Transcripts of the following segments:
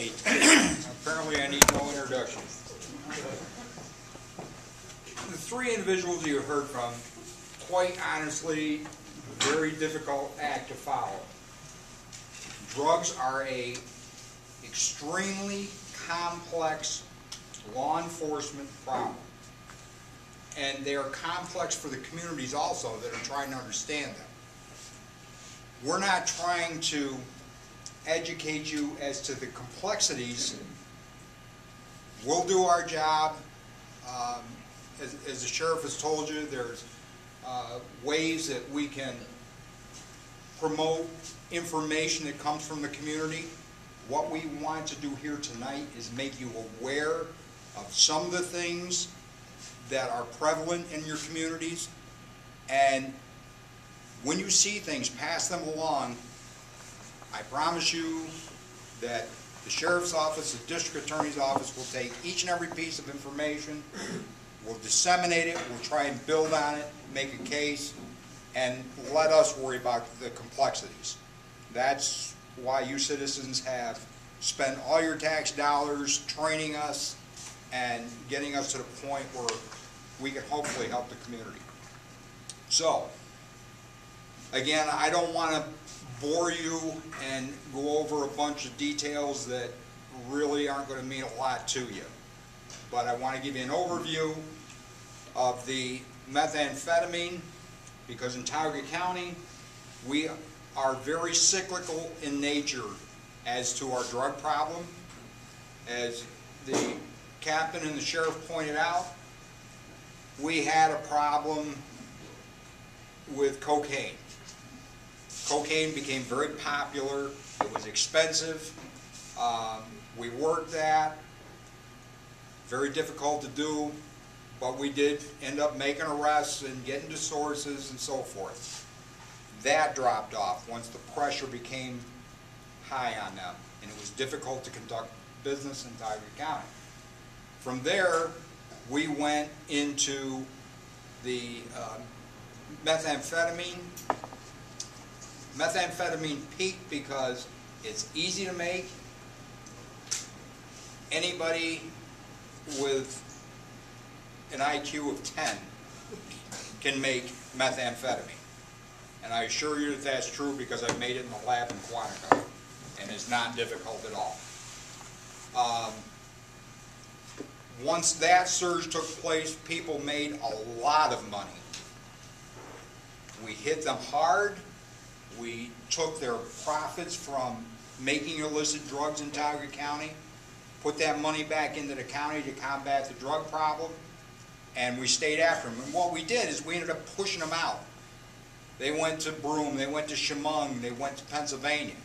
Okay, apparently I need no introduction. The three individuals you heard from, quite honestly, very difficult act to follow. Drugs are a extremely complex law enforcement problem. And they are complex for the communities also that are trying to understand them. We're not trying to educate you as to the complexities. We'll do our job. As the sheriff has told you, there's ways that we can promote information that comes from the community. What we want to do here tonight is make you aware of some of the things that are prevalent in your communities, and when you see things, pass them along. I promise you that the sheriff's office, the district attorney's office will take each and every piece of information, we'll disseminate it, we'll try and build on it, make a case, and let us worry about the complexities. That's why you citizens have spent all your tax dollars training us and getting us to the point where we can hopefully help the community. So, again, I don't want to bore you and go over a bunch of details that really aren't going to mean a lot to you. But I want to give you an overview of the methamphetamine, because in Tioga County, we are very cyclical in nature as to our drug problem. As the captain and the sheriff pointed out, we had a problem with cocaine. Cocaine became very popular. It was expensive. We worked that. Very difficult to do, but we did end up making arrests and getting to sources and so forth. That dropped off once the pressure became high on them, and it was difficult to conduct business in Tioga County. From there, we went into the methamphetamine. Methamphetamine peaked because it's easy to make. Anybody with an IQ of 10 can make methamphetamine. And I assure you that that's true because I made it in the lab in Quantico, and it's not difficult at all. Once that surge took place, people made a lot of money. We hit them hard. We took their profits from making illicit drugs in Tioga County, put that money back into the county to combat the drug problem, and we stayed after them. And what we did is we ended up pushing them out. They went to Broome, they went to Chemung, they went to Pennsylvania.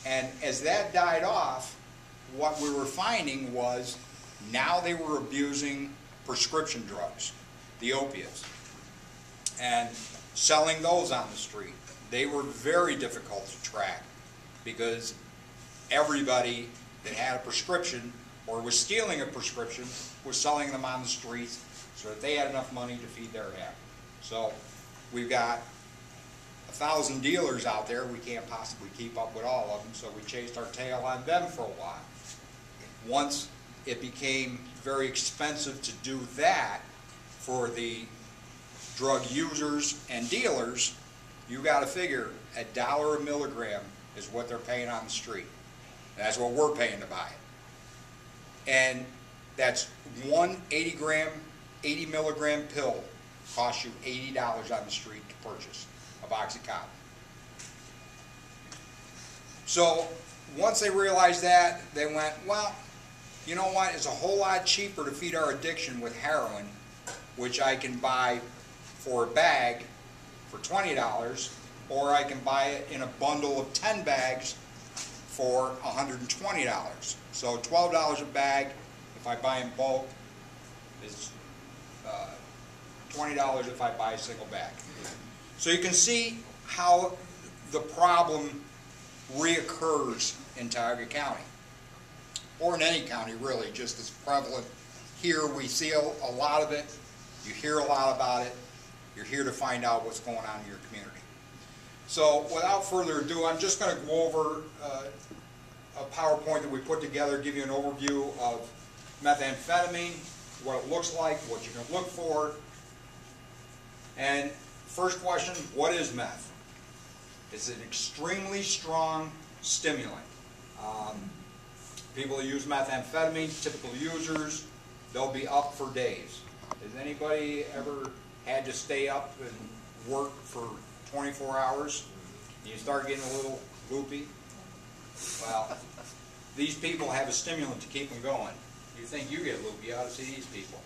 And as that died off, what we were finding was now they were abusing prescription drugs, the opiates, and selling those on the street. They were very difficult to track because everybody that had a prescription or was stealing a prescription was selling them on the streets so that they had enough money to feed their family. So we've got 1,000 dealers out there. We can't possibly keep up with all of them, so we chased our tail on them for a while. Once it became very expensive to do that for the drug users and dealers, you got to figure $1 a milligram is what they're paying on the street. That's what we're paying to buy it. And that's one 80 milligram pill costs you $80 on the street to purchase of Oxycontin. So once they realized that, they went, well, you know what, it's a whole lot cheaper to feed our addiction with heroin, which I can buy for a bag for $20, or I can buy it in a bundle of 10 bags for $120. So $12 a bag, if I buy in bulk, is $20 if I buy a single bag. So you can see how the problem reoccurs in Tioga County, or in any county really, just as prevalent. Here we see a lot of it, you hear a lot about it, you're here to find out what's going on in your community. So without further ado, I'm just going to go over a PowerPoint that we put together, give you an overview of methamphetamine, what it looks like, what you can look for. And first question, what is meth? It's an extremely strong stimulant. People that use methamphetamine, typical users, they'll be up for days. Has anybody ever had to stay up and work for 24 hours? You start getting a little loopy? Well, these people have a stimulant to keep them going. You think you get loopy, you ought to see these people.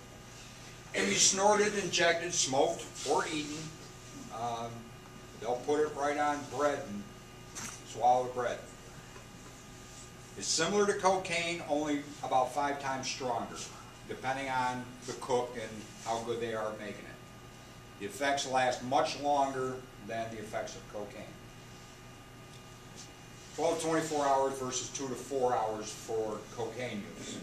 It can be snorted, injected, smoked, or eaten. They'll put it right on bread and swallow the bread. It's similar to cocaine, only about 5 times stronger, depending on the cook and how good they are at making it. The effects last much longer than the effects of cocaine. 12 to 24 hours versus 2 to 4 hours for cocaine use.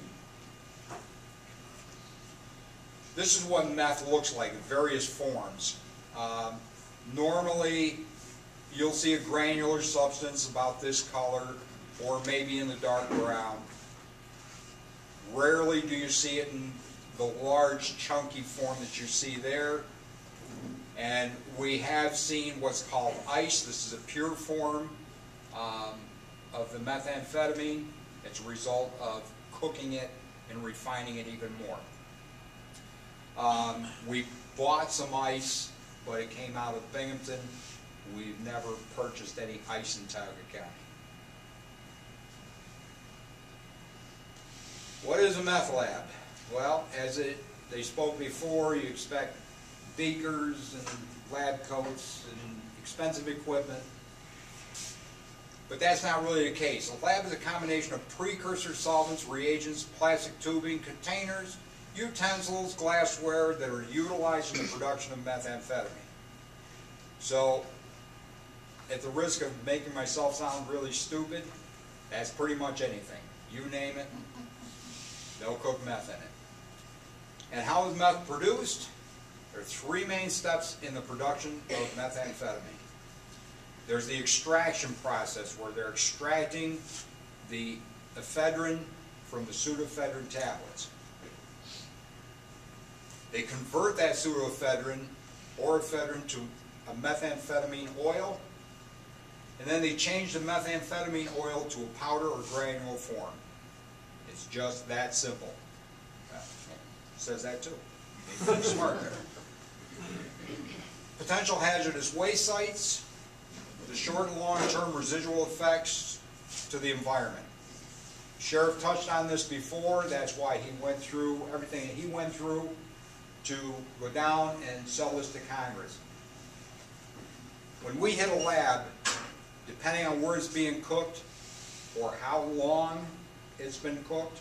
This is what meth looks like in various forms. Normally, you'll see a granular substance about this color, or maybe in the dark brown. Rarely do you see it in the large chunky form that you see there. And we have seen what's called ice. This is a pure form of the methamphetamine. It's a result of cooking it and refining it even more. We bought some ice, but it came out of Binghamton. We've never purchased any ice in Tioga County. What is a meth lab? Well, they spoke before, you expect beakers and lab coats and expensive equipment. But that's not really the case. A lab is a combination of precursor solvents, reagents, plastic tubing, containers, utensils, glassware that are utilized in the production of methamphetamine. So, at the risk of making myself sound really stupid, that's pretty much anything. You name it, they'll cook meth in it. And how is meth produced? There are 3 main steps in the production of methamphetamine. There's the extraction process, where they're extracting the ephedrine from the pseudoephedrine tablets. They convert that pseudoephedrine or ephedrine to a methamphetamine oil, and then they change the methamphetamine oil to a powder or granule form. It's just that simple. Well, it says that too. You're smart there. Potential hazardous waste sites, the short and long-term residual effects to the environment. Sheriff touched on this before. That's why he went through everything that he went through to go down and sell this to Congress. When we hit a lab, depending on where it's being cooked or how long it's been cooked,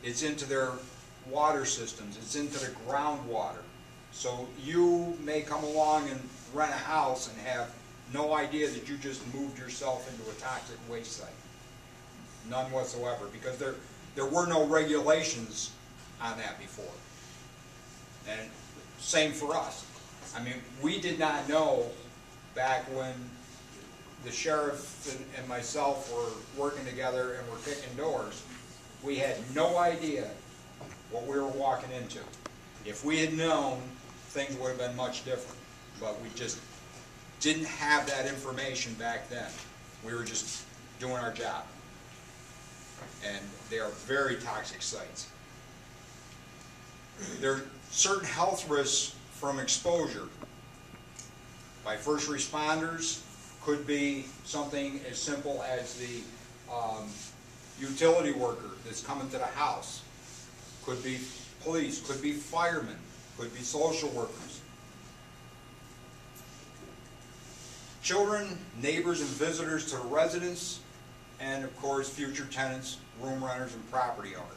it's into their water systems, it's into the groundwater. So you may come along and rent a house and have no idea that you just moved yourself into a toxic waste site. None whatsoever, because there were no regulations on that before. And same for us. I mean, we did not know back when the sheriff and myself were working together and were kicking doors, we had no idea what we were walking into. If we had known, things would have been much different. But we just didn't have that information back then. We were just doing our job. And they are very toxic sites. There are certain health risks from exposure by first responders. Could be something as simple as the utility worker that's coming to the house. Could be police, could be firemen, could be social workers. Children, neighbors, and visitors to the residence, and of course future tenants, room renters, and property owners.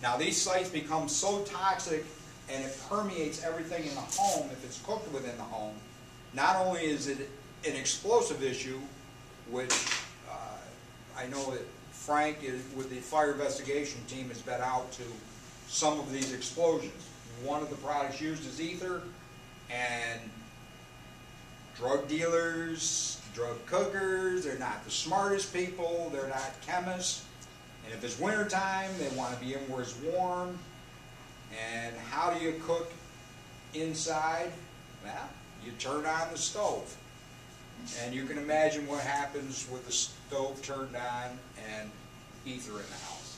Now these sites become so toxic and it permeates everything in the home if it's cooked within the home. Not only is it an explosive issue, which I know that Frank with the fire investigation team has been out to some of these explosions. One of the products used is ether, and drug dealers, drug cookers, they're not the smartest people, they're not chemists. And if it's wintertime, they want to be in where it's warm. And how do you cook inside? Well, you turn on the stove. And you can imagine what happens with the stove turned on and ether in the house.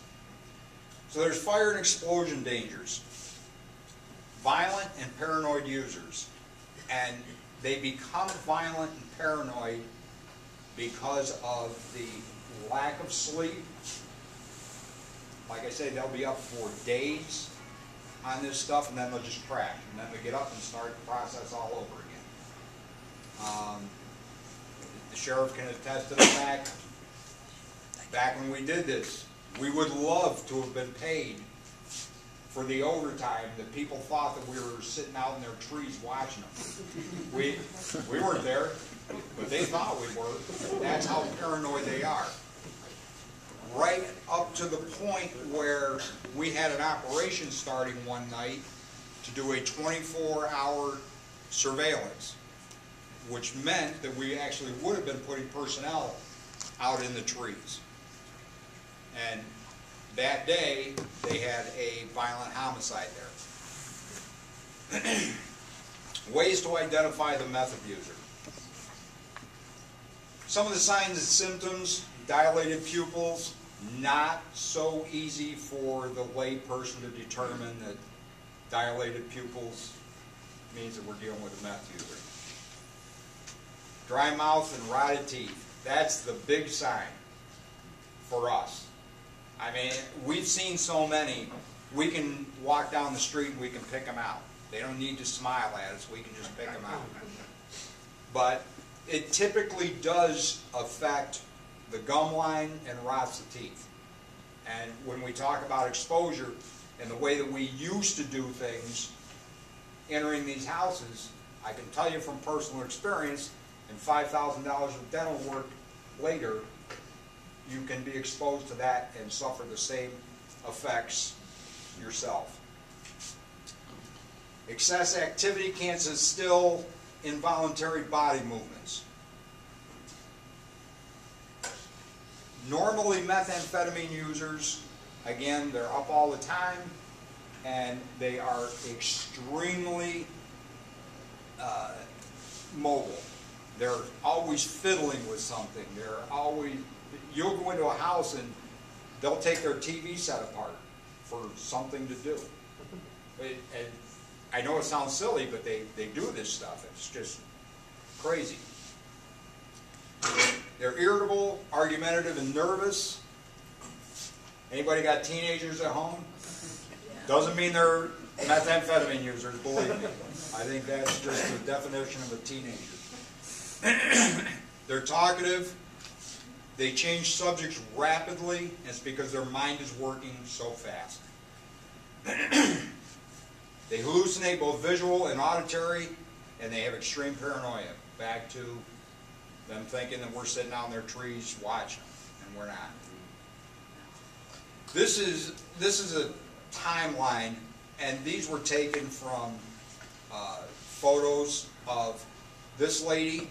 So there's fire and explosion dangers. Violent and paranoid users. And they become violent and paranoid because of the lack of sleep. Like I say, they'll be up for days on this stuff, and then they'll just crash. And then they get up and start the process all over again. The sheriff can attest to the fact, back when we did this, we would love to have been paid for the overtime that people thought that we were sitting out in their trees watching them. We weren't there, but they thought we were. That's how paranoid they are. Right up to the point where we had an operation starting one night to do a 24-hour surveillance, which meant that we actually would have been putting personnel out in the trees. And that day, they had a violent homicide there. Ways to identify the meth abuser. Some of the signs and symptoms: dilated pupils. Not so easy for the lay person to determine that dilated pupils means that we're dealing with a meth user. Dry mouth and rotted teeth. That's the big sign for us. I mean, we've seen so many. We can walk down the street and we can pick them out. They don't need to smile at us. We can just pick them out. But it typically does affect the gum line and rots the teeth. And when we talk about exposure and the way that we used to do things entering these houses, I can tell you from personal experience, and $5,000 of dental work later, you can be exposed to that and suffer the same effects yourself. Excess activity can instill involuntary body movements. Normally, methamphetamine users, again, they're up all the time, and they are extremely mobile. They're always fiddling with something. They're always, you'll go into a house and they'll take their TV set apart for something to do. And I know it sounds silly, but they do this stuff. It's just crazy. They're irritable, argumentative, and nervous. Anybody got teenagers at home? Doesn't mean they're methamphetamine users, believe me. I think that's just the definition of a teenager. They're talkative. They change subjects rapidly, and it's because their mind is working so fast. They hallucinate both visual and auditory, and they have extreme paranoia. Back to them thinking that we're sitting out in their trees watching them, and we're not. This is a timeline, and these were taken from photos of this lady.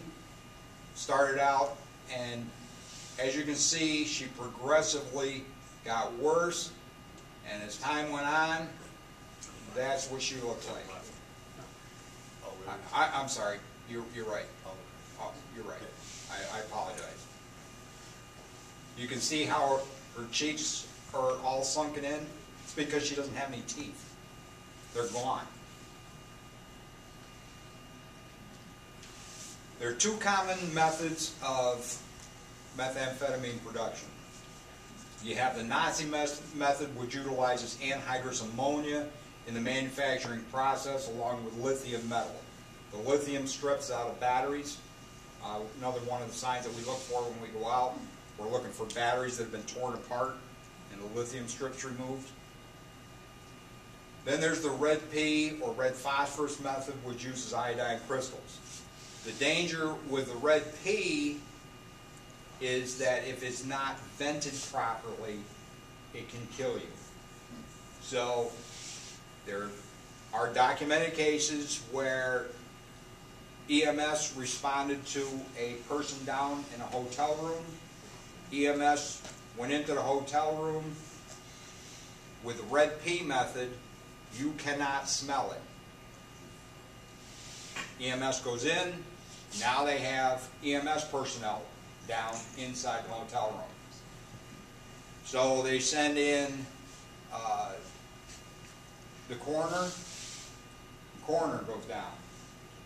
Started out, and as you can see, she progressively got worse, and as time went on, that's what she looked like. I'm sorry, you're right. Oh, you're right. I apologize. You can see how her cheeks are all sunken in. It's because she doesn't have any teeth. They're gone. There are two common methods of methamphetamine production. You have the Nazi method, which utilizes anhydrous ammonia in the manufacturing process along with lithium metal. The lithium strips out of batteries. Another one of the signs that we look for when we go out, we're looking for batteries that have been torn apart and the lithium strips removed. Then there's the red P or red phosphorus method, which uses iodine crystals. The danger with the red P is that if it's not vented properly, it can kill you. So there are documented cases where EMS responded to a person down in a hotel room. EMS went into the hotel room. With the red P method, you cannot smell it. EMS goes in. Now they have EMS personnel down inside the motel room. So they send in the coroner. The coroner goes down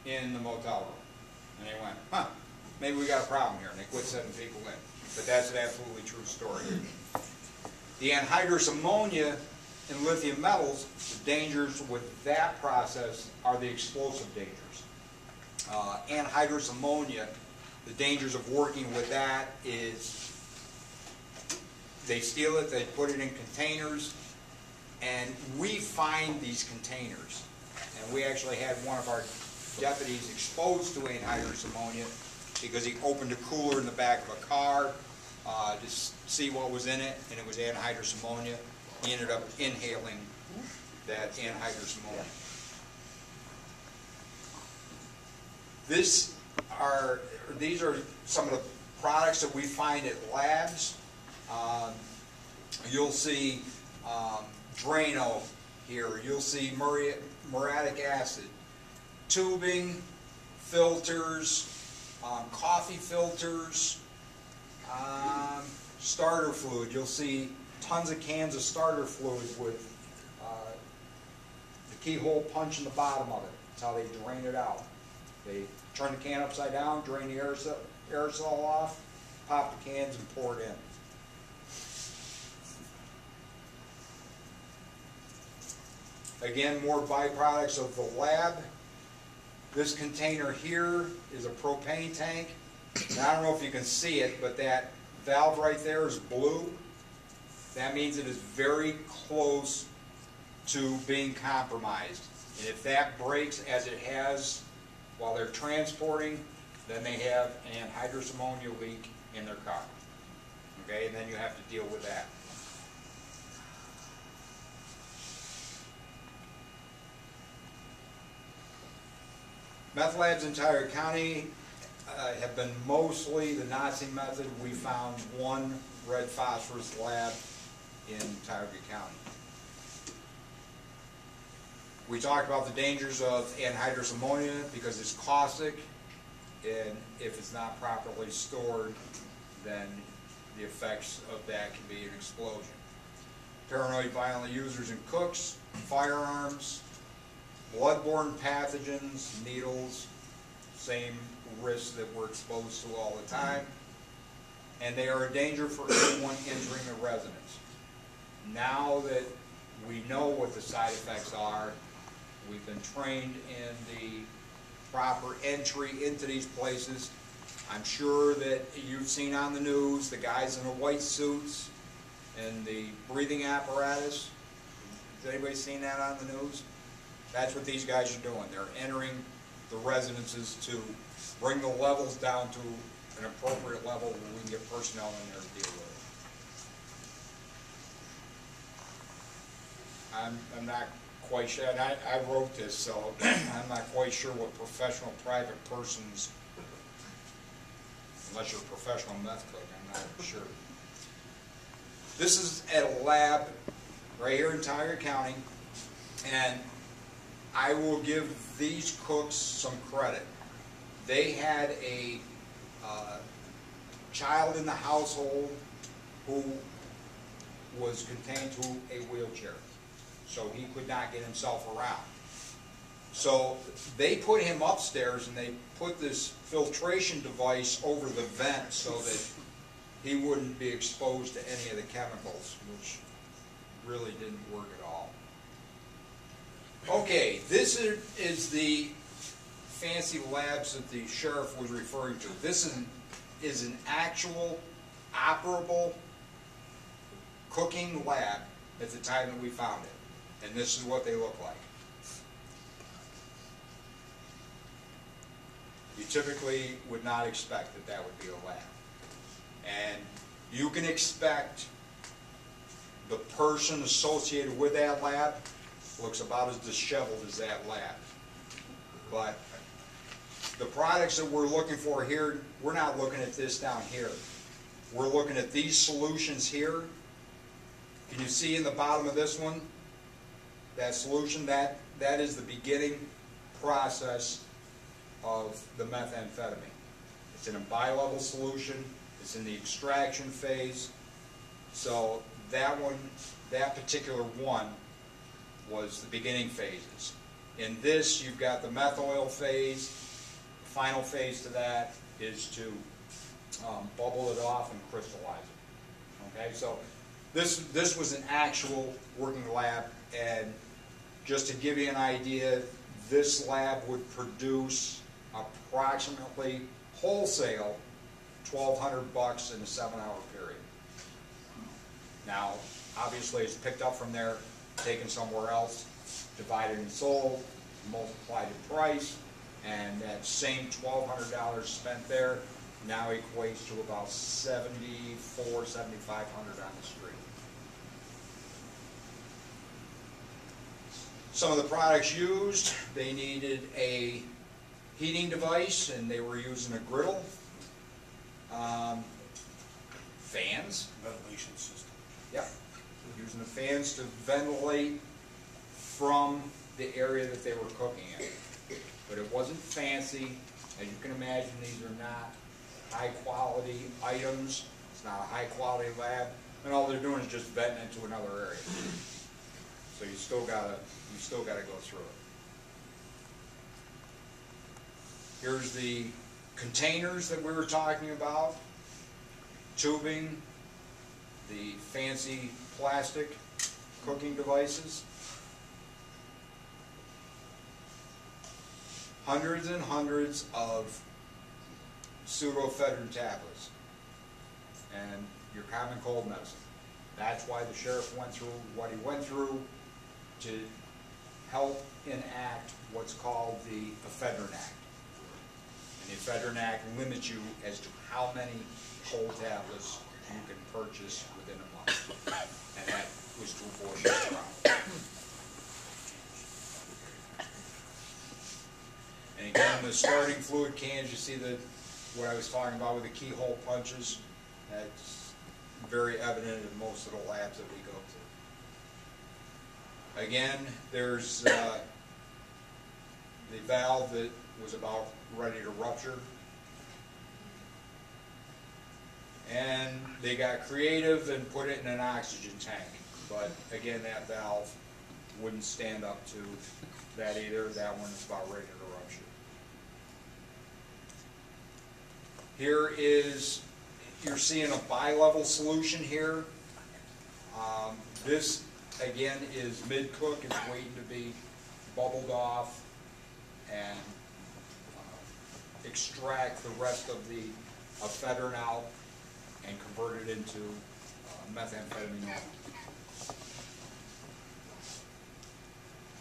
in the motel room. And they went, huh, maybe we got a problem here. And they quit sending people in. But that's an absolutely true story. The anhydrous ammonia and lithium metals, the dangers with that process are the explosive dangers. Anhydrous ammonia, the dangers of working with that is they steal it, they put it in containers, and we find these containers. And we actually had one of our deputies exposed to anhydrous ammonia because he opened a cooler in the back of a car to see what was in it, and it was anhydrous ammonia. He ended up inhaling that anhydrous ammonia. These are some of the products that we find at labs. You'll see Drano here. You'll see muriatic acid, tubing, filters, coffee filters, starter fluid. You'll see tons of cans of starter fluid with the keyhole punch in the bottom of it. That's how they drain it out. They turn the can upside down, drain the aerosol off, pop the cans and pour it in. Again, more byproducts of the lab. This container here is a propane tank. Now, I don't know if you can see it, but that valve right there is blue. That means it is very close to being compromised. And if that breaks, as it has while they're transporting, then they have an anhydrous ammonia leak in their car. Okay, and then you have to deal with that. Meth labs in Tioga County have been mostly the Nazi method. We found one red phosphorus lab in Tioga County. We talked about the dangers of anhydrous ammonia because it's caustic, and if it's not properly stored, then the effects of that can be an explosion. Paranoid violent users and cooks, firearms, bloodborne pathogens, needles, same risks that we're exposed to all the time, and they are a danger for anyone entering the residence. Now that we know what the side effects are, we've been trained in the proper entry into these places. I'm sure that you've seen on the news the guys in the white suits and the breathing apparatus. Has anybody seen that on the news? That's what these guys are doing. They're entering the residences to bring the levels down to an appropriate level where we can get personnel in there to deal with it. I'm not quite sure, and I wrote this, so I'm not quite sure what professional private persons, unless you're a professional meth cook, I'm not sure. This is at a lab right here in Tioga County, and I will give these cooks some credit. They had a child in the household who was contained to a wheelchair, so he could not get himself around. So they put him upstairs and they put this filtration device over the vent so that he wouldn't be exposed to any of the chemicals, which really didn't work at all. Okay, this is the fancy labs that the sheriff was referring to. This is an actual operable cooking lab at the time that we found it. And this is what they look like. You typically would not expect that that would be a lab. And you can expect the person associated with that lab looks about as disheveled as that lab. But The products that we're looking for here, we're not looking at this down here. We're looking at these solutions here. Can you see in the bottom of this one, that solution, that is the beginning process of the methamphetamine. It's in a bi-level solution, it's in the extraction phase. So that one, that particular one was the beginning phases. In this, you've got the meth oil phase. The final phase to that is to bubble it off and crystallize it. Okay, so this was an actual working lab, and just to give you an idea, this lab would produce approximately wholesale $1,200 in a 7-hour period. Now, obviously, it's picked up from there, taken somewhere else, divided and sold, multiplied in price, and that same $1,200 spent there now equates to about $7,400, $7,500 on the street. Some of the products used, they needed a heating device, and they were using a griddle, fans. Ventilation system. Yep, using the fans to ventilate from the area that they were cooking in. But it wasn't fancy. As you can imagine, these are not high quality items. It's not a high quality lab, and all they're doing is just venting into another area. So you still gotta go through it. Here's the containers that we were talking about, tubing, the fancy plastic cooking devices. Hundreds and hundreds of pseudoephedrine tablets and your common cold medicine. That's why the sheriff went through what he went through to help enact what's called the Ephedrine Act. And the Ephedrine Act limits you as to how many cold tablets you can purchase within a month. And that was to avoid this problem. And again, the starting fluid cans, you see what I was talking about with the keyhole punches. That's very evident in most of the labs that we go to. Again, there's the valve that was about ready to rupture. And they got creative and put it in an oxygen tank. But again, that valve wouldn't stand up to that either. That one is about ready to rupture. Here is, you're seeing a bi-level solution here. This, again, is mid-cook. It's waiting to be bubbled off and extract the rest of the ephedrine out and convert it into methamphetamine oil.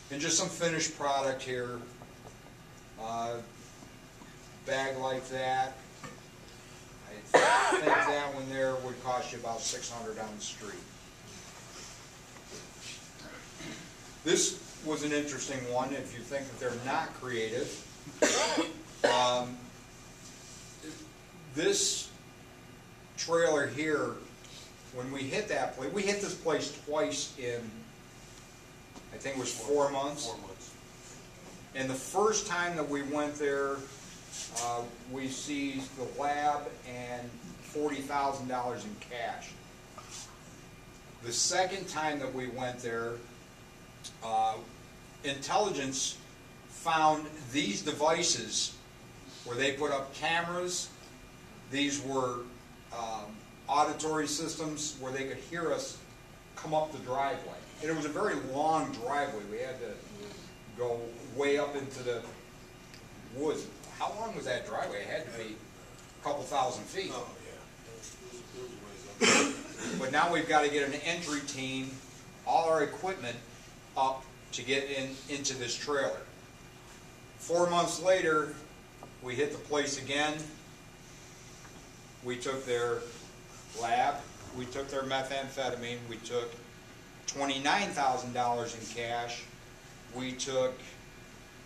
And just some finished product here. Bag like that. I think that one there would cost you about $600 on the street. This was an interesting one if you think that they're not creative. This trailer here, when we hit that place, we hit this place twice in, I think it was 4 months. 4 months. And the first time that we went there, we seized the lab and $40,000 in cash. The second time that we went there, intelligence found these devices where they put up cameras. These were auditory systems where they could hear us come up the driveway. And it was a very long driveway. We had to go way up into the woods. How long was that driveway? It had to be a couple thousand feet. Oh, yeah. It was ways up. But now we've got to get an entry team, all our equipment up to get into this trailer. 4 months later, we hit the place again. We took their lab, we took their methamphetamine, we took $29,000 in cash, we took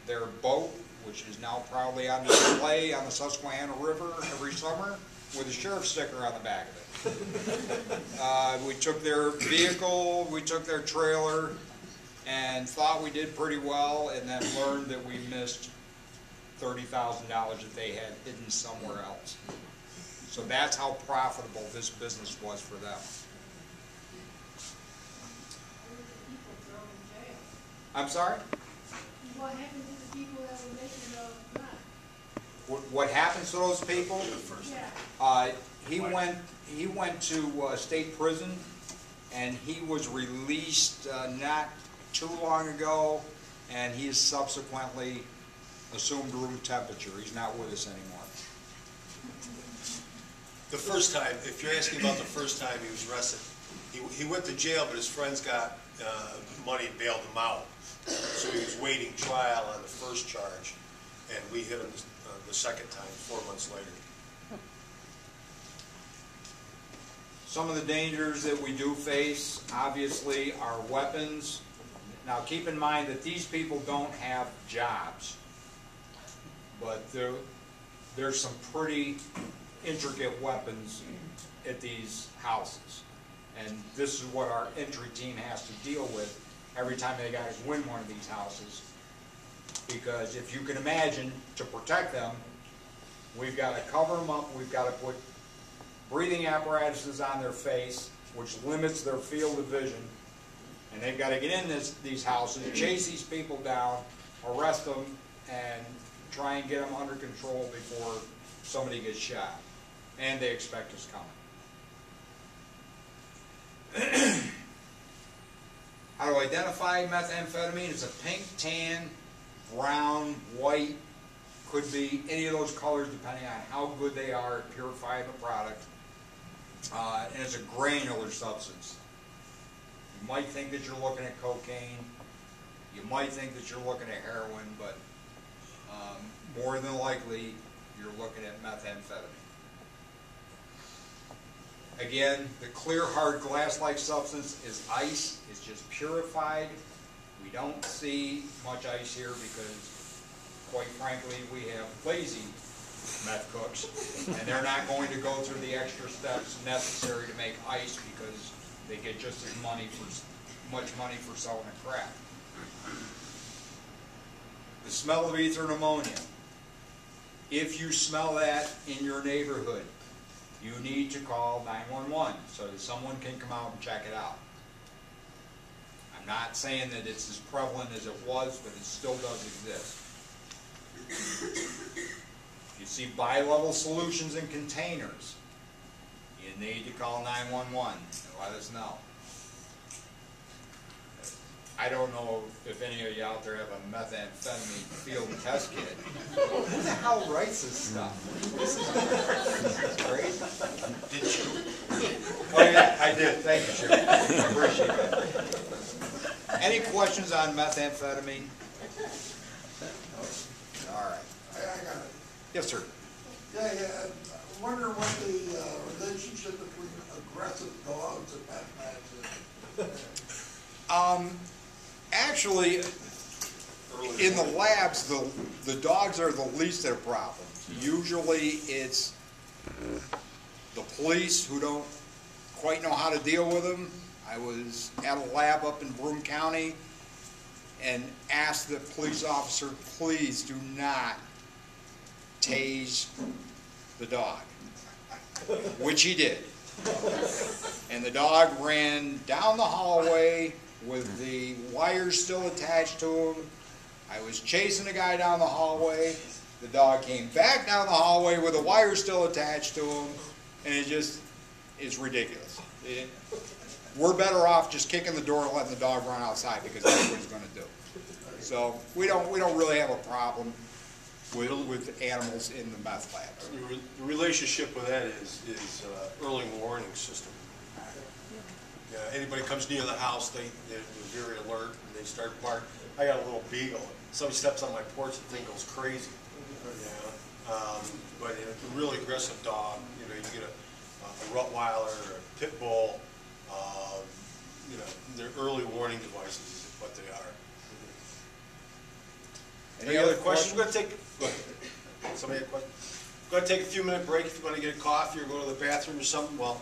their boat, which is now proudly on display on the Susquehanna River every summer with a sheriff sticker on the back of it. We took their vehicle, we took their trailer, and thought we did pretty well, and then learned that we missed $30,000 that they had hidden somewhere else. So that's how profitable this business was for them. I'm sorry? What happened to the people that were making the meth? What happens to those people? Yeah. He went to state prison, and he was released not too long ago, and he has subsequently assumed room temperature. He's not with us anymore. The first time, if you're asking about the first time he was arrested, he went to jail, but his friends got money and bailed him out. So he was waiting trial on the first charge, and we hit him the second time, 4 months later. Some of the dangers that we do face, obviously, are weapons. Now, keep in mind that these people don't have jobs, but there's some pretty intricate weapons at these houses. And this is what our entry team has to deal with every time they guys win one of these houses. Because if you can imagine, to protect them, we've got to cover them up, we've got to put breathing apparatuses on their face, which limits their field of vision. And they've got to get in these houses, chase these people down, arrest them, and try and get them under control before somebody gets shot. And they expect us coming. How to identify methamphetamine? It's a pink, tan, brown, white, could be any of those colors depending on how good they are at purifying the product. And it's a granular substance. You might think that you're looking at cocaine, you might think that you're looking at heroin, but more than likely you're looking at methamphetamine. Again, the clear, hard, glass-like substance is ice. It's just purified. We don't see much ice here because, quite frankly, we have lazy meth cooks, and they're not going to go through the extra steps necessary to make ice because they get just as much money for selling a crack. The smell of ether and ammonia. If you smell that in your neighborhood, you need to call 911 so that someone can come out and check it out. I'm not saying that it's as prevalent as it was, but it still does exist. If you see bi-level solutions in containers, you need to call 911 and let us know. I don't know if any of you out there have a methamphetamine field test kit. Who the hell writes this stuff? This is great. Did you? Oh yeah, I did. Thank you, Sheriff. I appreciate that. Any questions on methamphetamine? All right. I got it. Yes, sir. Yeah, I wonder what the relationship between aggressive dogs and meth is. Actually, in the labs, the dogs are the least of the problems. Usually it's the police who don't quite know how to deal with them. I was at a lab up in Broome County and asked the police officer, please do not tase the dog, which he did. And the dog ran down the hallway with the wires still attached to him. I was chasing the guy down the hallway. The dog came back down the hallway with the wires still attached to him, and it just is ridiculous. We're better off just kicking the door and letting the dog run outside because that's what he's going to do. So we don't really have a problem with animals in the meth labs. The relationship with that is early warning system. Anybody comes near the house, they're very alert and they start barking. I got a little beagle. Somebody steps on my porch, the thing goes crazy. But a really aggressive dog, you get a Rottweiler or a pit bull. They're early warning devices is what they are. Any other questions? We're gonna take, go ahead. Somebody have a question? We're gonna take a few minute break if you wanna get a coffee or go to the bathroom or something. Well,